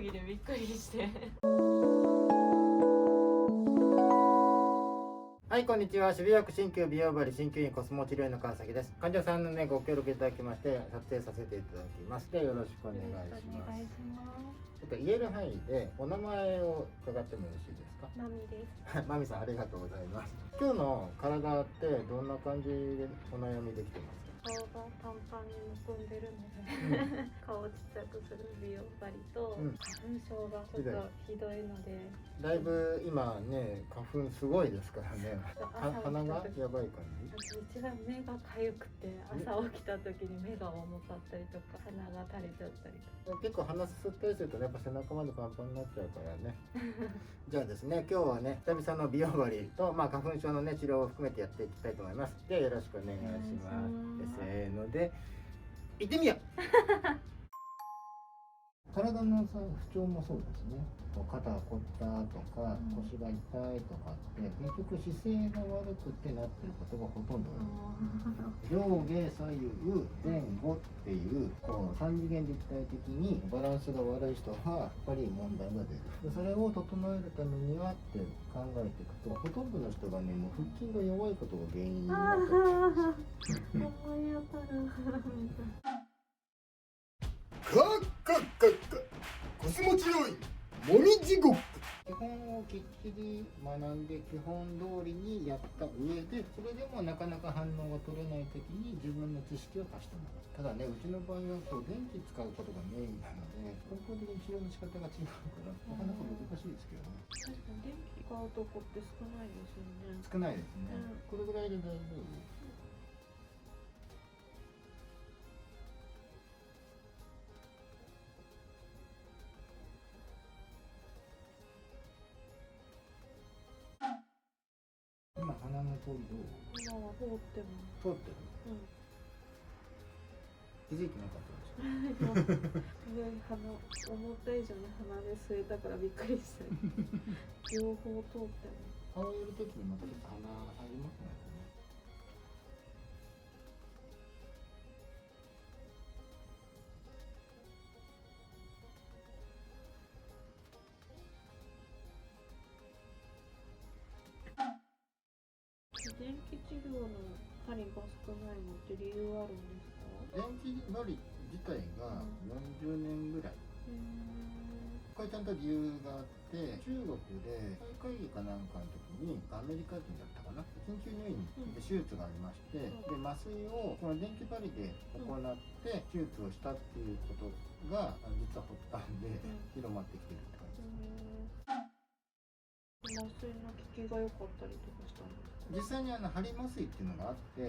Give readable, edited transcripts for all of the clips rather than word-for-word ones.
ぎてびっくりしてはい、こんにちは。渋谷区鍼灸美容針鍼灸院コスモ治療院の川崎です。患者さんのね、ご協力いただきまして撮影させていただきます。で、よろしくお願いします。言える範囲でお名前を伺ってもよろしいですか？マミです。マミさん、ありがとうございます。今日の体ってどんな感じでお悩みできてますか？顔がパンパンにむくんでるので、顔をちっちゃくする美容針と、花粉症がちょっとひどいので、だいぶ今ね、花粉すごいですからね。鼻がやばい感じ？一番目がかゆくて、朝起きた時に目が重かったりとか、鼻が垂れちゃったりとか。結構鼻すすったりするとね、やっぱ背中までパンパンになっちゃうからね。じゃあですね、今日はね、久々の美容針と、花粉症のね、治療を含めてやっていきたいと思います。ではよろしくお願いします。せーので、行ってみよう体のさ不調もそうですね。肩が凝ったとか腰が痛いとかって結局姿勢が悪くてなってることがほとんどです。上下左右前後っていうこう3次元立体的にバランスが悪い人はやっぱり問題が出る。それを整えるためにはって考えていくと、ほとんどの人がね、もう腹筋が弱いことが原因になってる。思い当たるコスモ治療院もみ地獄。基本をきっちり学んで基本通りにやった上で、それでもなかなか反応が取れない時に自分の知識を足してもらう。ただね、うちの場合は電気使うことがメインなので根本的に治療の仕方が違うからなかなか難しいですけどね。確かに電気使うとこって少ないですよね。少ないですね、これぐらいで大丈夫。今鼻の通りどう？今は通ってます。通ってる？気づいてなかったでしょ？思った以上に鼻で吸えたからびっくりして両方通ってます。顔をやるときにまたちょっと鼻入りますね。電気治療の針が少ないのって理由あるんですか？電気針自体が40年ぐらい。これちゃんと理由があって、中国で会議かなんかの時にアメリカ人だったかな、緊急入院で手術がありまして、で麻酔をこの電気針で行って手術をしたっていうことが実は発端で広まってきてるって感じですね。麻酔の効きが良かったりとかしたんですか？実際に針麻酔っていうのがあって、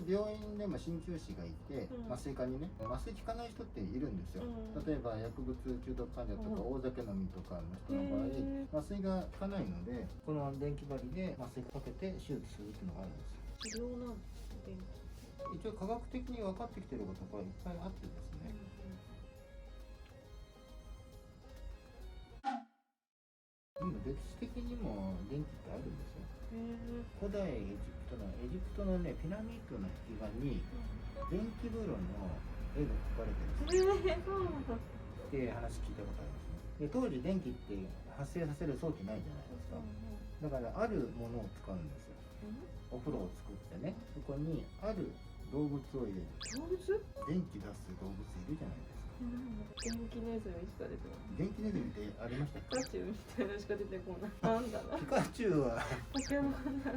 病院でも鍼灸師がいて、麻酔科にね麻酔効かない人っているんですよ。例えば薬物中毒患者とか大酒飲みとかの人の場合、麻酔が効かないのでこの電気針で麻酔かけて手術するっていうのがあるんですよ。治療なんですね。一応科学的に分かってきてることがいっぱいあってですね、歴史的にも電気ってあるんですよ。古代エジプトのねピラミッドの壁画に電気風呂の絵が描かれてるんですよ。そうなんだっていう話聞いたことありますね。で当時電気って発生させる装置ないじゃないですか。だからあるものを使うんですよ。お風呂を作ってね、そこにある動物を入れる。動物？電気出す動物いるじゃないですか。電気ネズミしか出てこない。電気ネズミってありましたっけ？ピカチュウみたいなのしか出てこない。なんだろう。ピカチュウはポケモンだ。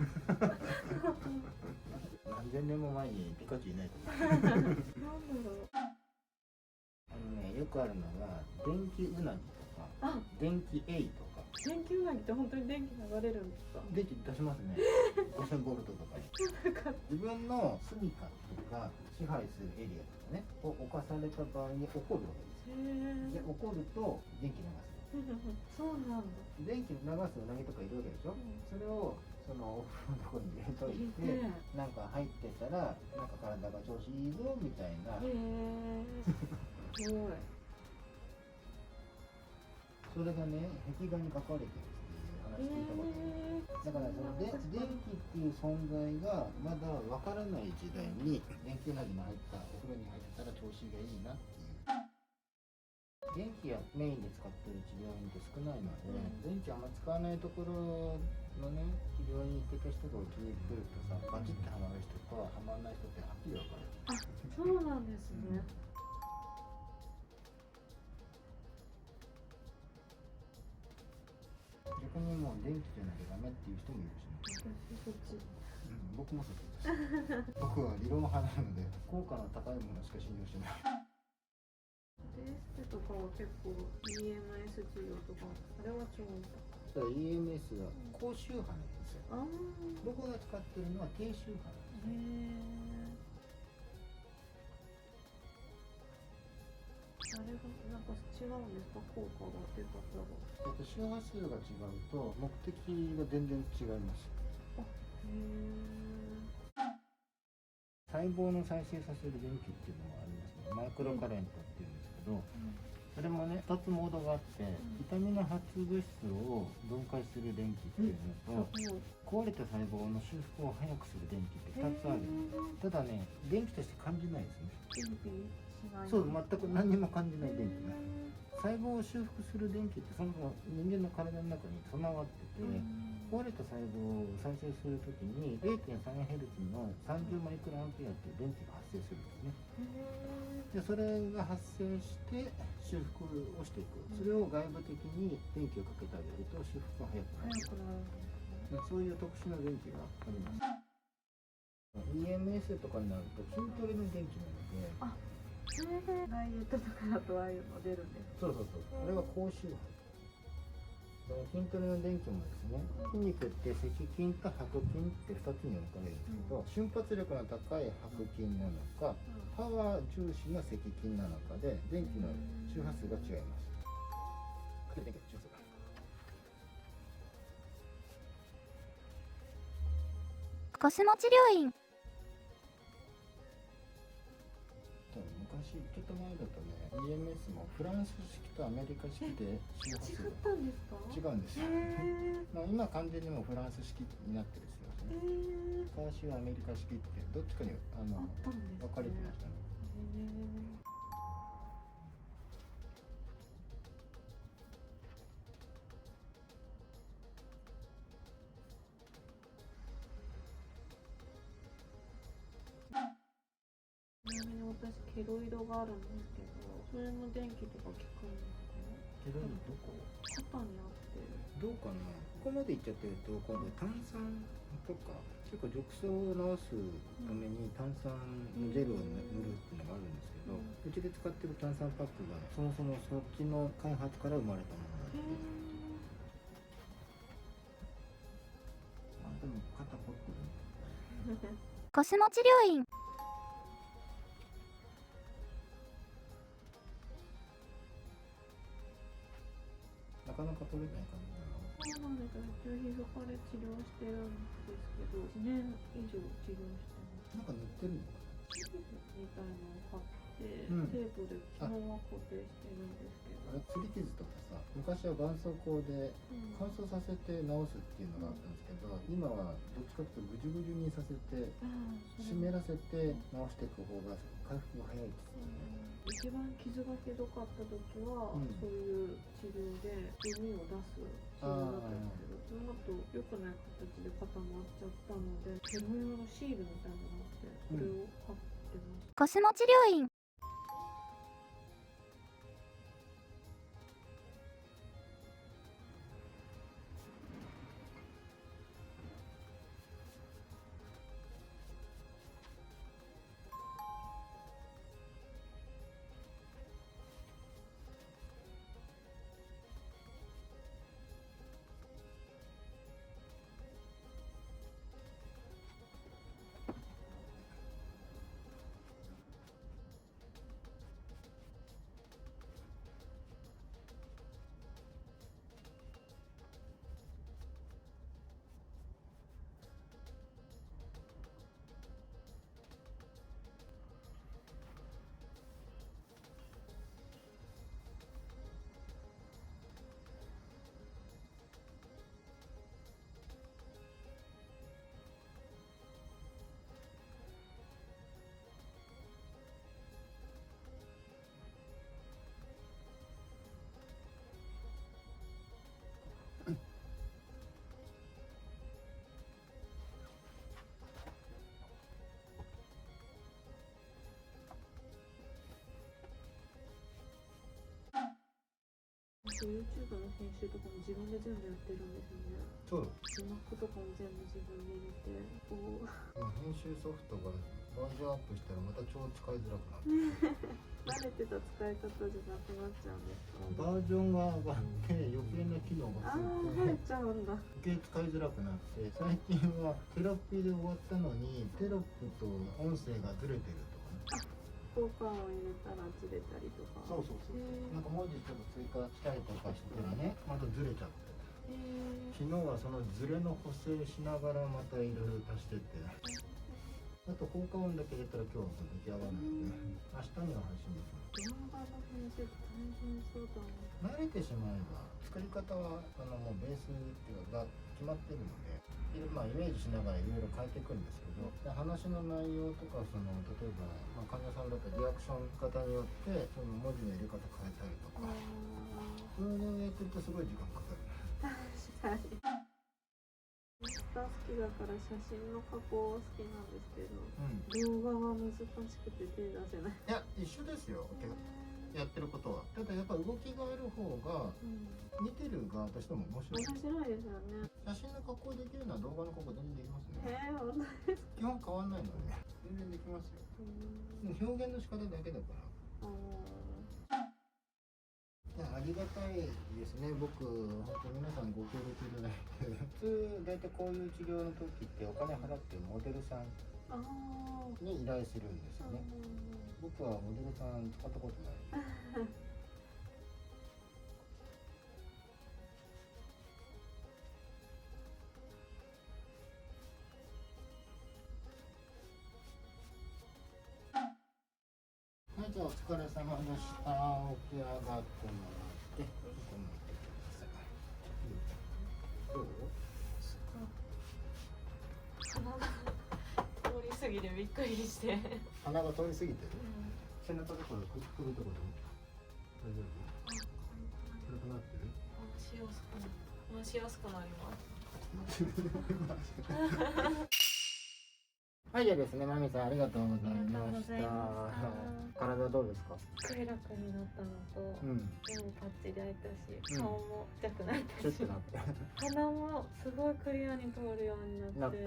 何千年も前にピカチュウいないと思う。なんだろう。よくあるのが電気うなぎとか電気エイとか。電気うなぎって本当に電気流れるんですか？電気出しますね。5000ボルトとか自分の住みかとか支配するエリアとかねを侵された場合に起こるわけですよ。で起こると電気流す。そうなんだ。電気流すうなぎとかいるわけでしょ。それをそのお風呂のとこに入れといて、なんか入ってたらなんか体が調子いいぞみたいな。すごい。それがね壁画に書かれてるっていう話聞いたことある。だからその電気っていう存在がまだわからない時代に電気うなぎの入ったお風呂に入ってたら調子がいいなっていう電気がメインで使ってる治療院って少ないので、電気あんま使わないところのね、治療に行ってた人がうちに来るとさ、バチッてはまる人とはまらない人ってはっきり分かる。あ、そうなんですね。逆にもう電気じゃなきゃダメっていう人もいるしね。私そっち。僕もそうです僕は理論派なので効果の高いものしか信用しない。エステとかは結構 EMS 治療とか、あれは超音波。EMS は高周波なんですよ。ああ。僕が使ってるのは低周波なんですよ。あれがなんか違うんですか、効果が出方が。周波数が違うと目的が全然違います。あ、へえ。細胞の再生させる電気っていうのがありますね。マイクロカレントっていうんですけど、それもね2つモードがあって、痛みの発物質を分解する電気っていうのと、壊れた細胞の修復を早くする電気って2つある。ただね、電気として感じないですね。そう、全く何にも感じない電気なんです。細胞を修復する電気ってその人間の体の中に備わってて、壊れた細胞を再生するときに 0.3Hz の30マイクロアンペアっていう電気が発生するんですね。でそれが発生して修復をしていく。それを外部的に電気をかけてあげると修復が早くなる。そういう特殊な電気があります。EMS とかになると筋トレの電気なので、それでダイエットとかだとああいうの出るんです。そう。あれは高周波。筋トレの電気もですね、筋肉って赤筋と白筋って2つに分かれるんですけど、瞬発力の高い白筋なのか、パワー重視の赤筋なのかで電気の周波数が違います。コスモ治療院。昔ちょっと前だとね、EMS もフランス式とアメリカ式で周波数違ったんですか？違うんですよ。今完全にもうフランス式になってるんですよね。昔はアメリカ式ってどっちかに分かれてましたね。ちなみに私ケロイドがあるんですけど、それの電気とか効くんですか？ケロイドどこ？肩にあって。どうかな。ここまで行っちゃってると今度炭酸とか結構褥瘡を治すために炭酸のジェルを塗るっていうのがあるんですけど、うちで使ってる炭酸パックがそもそもそっちの開発から生まれたものなんです。でも肩凝ってるね。コスモ治療院。なかなか取れない感じなの。そうなんですよ。一応皮膚科で治療してるんですけど、1年以上治療してます。なんか塗ってるのかな。みたいなのを買って、テープで基本は固定してるんですけど。擦り傷とかさ、昔は絆創膏で乾燥させて治すっていうのがあったんですけど、今はどっちかというとぐじゅぐじゅにさせて湿らせて治していく方が回復が早いですよね。一番傷がひどかった時は、そういう治療でゴミを出す治療だったんですけど、その後良くない形で固まっちゃったので、ケロ用のシールみたいなのがあって、それを貼ってます。コスモ治療院。YouTube の編集とかも自分で全部やってるんですよね。そう字幕とかも全部自分で入れて、こう編集ソフトがバージョンアップしたらまた超使いづらくなる慣れてた使い方じゃなくなっちゃうんですか。バージョンが上がって余計な機能がああ、ついて増えちゃうんだ。余計使いづらくなって最近はテロップで終わったのにテロップと音声がずれてるとかね。効果音入れたらずれたりとか。そうそうそうなんか文字ちょっと追加したりとかしてたらねまたずれちゃって昨日はそのズレの補正しながらまたいろいろ足してってあと効果音だけ入れたら今日は出来上がらないんで明日には配信できます。動画の編集って大変そうだな。慣れてしまえば作り方はもうベースっていうかが決まってるので、まあ、イメージしながらいろいろ変えていくんですけどで話の内容とか例えば、患者さんだったらリアクション方によってその文字の入れ方変えたりとかそういうのやってるとすごい時間かかる。確かに。インスタ好きだから写真の加工は好きなんですけど、動画は難しくて手出せない。いや一緒ですよやってることは。ただやっぱ動きがある方が見てる側としても面白い。面白いですよね。写真の加工できるのは動画の加工全然できますね。本当ですか。基本変わんないので全然できますよ。表現の仕方だけだから。ありがたいですね。僕本当皆さんご協力いただいて普通大体こういう治療の時ってお金払ってモデルさんに依頼するんですよね。僕はモデルさん使ったことない。はい、じゃあお疲れ様でした。起き上がってもらって、ここ向いてください。どう？鼻が通り過ぎてびっくりして。鼻が通り過ぎてる。背中とか首とかでも大丈夫？軽くなってる？回しやすくなります。はい、じゃあですね、まみさんありがとうございました。体どうですか？すごい楽になったのと、目もパッチリ開いたし、顔も痛くなったし、鼻もすごいクリアに通るようになって。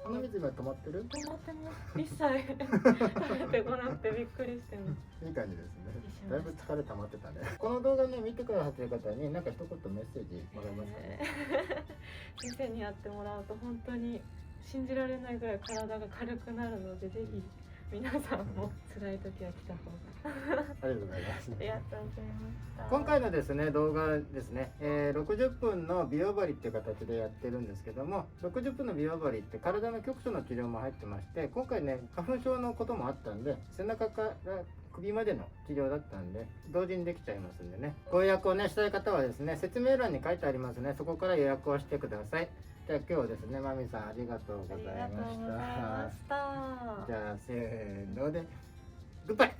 鼻水が止まってる？止まってます。一切垂れてこなくてびっくりしてます。いい感じですね。だいぶ疲れ溜まってたね。この動画ね見てくださってる方に何か一言メッセージもらえますかね。先生にやってもらうと本当に信じられないぐらい体が軽くなるので、ぜひ皆さんも辛い時は来た方が。ありがとうございます。ありがとうございました。今回のですね動画ですね、60分の美容針っていう形でやってるんですけども、60分の美容針って体の局所の治療も入ってまして、今回ね花粉症のこともあったんで背中から首までの治療だったんで同時にできちゃいますんでね、ご予約をねしたい方はですね説明欄に書いてありますね、そこから予約をしてください。じゃあ今日はですねまみさんありがとうございました。じゃあせーのでグッバイ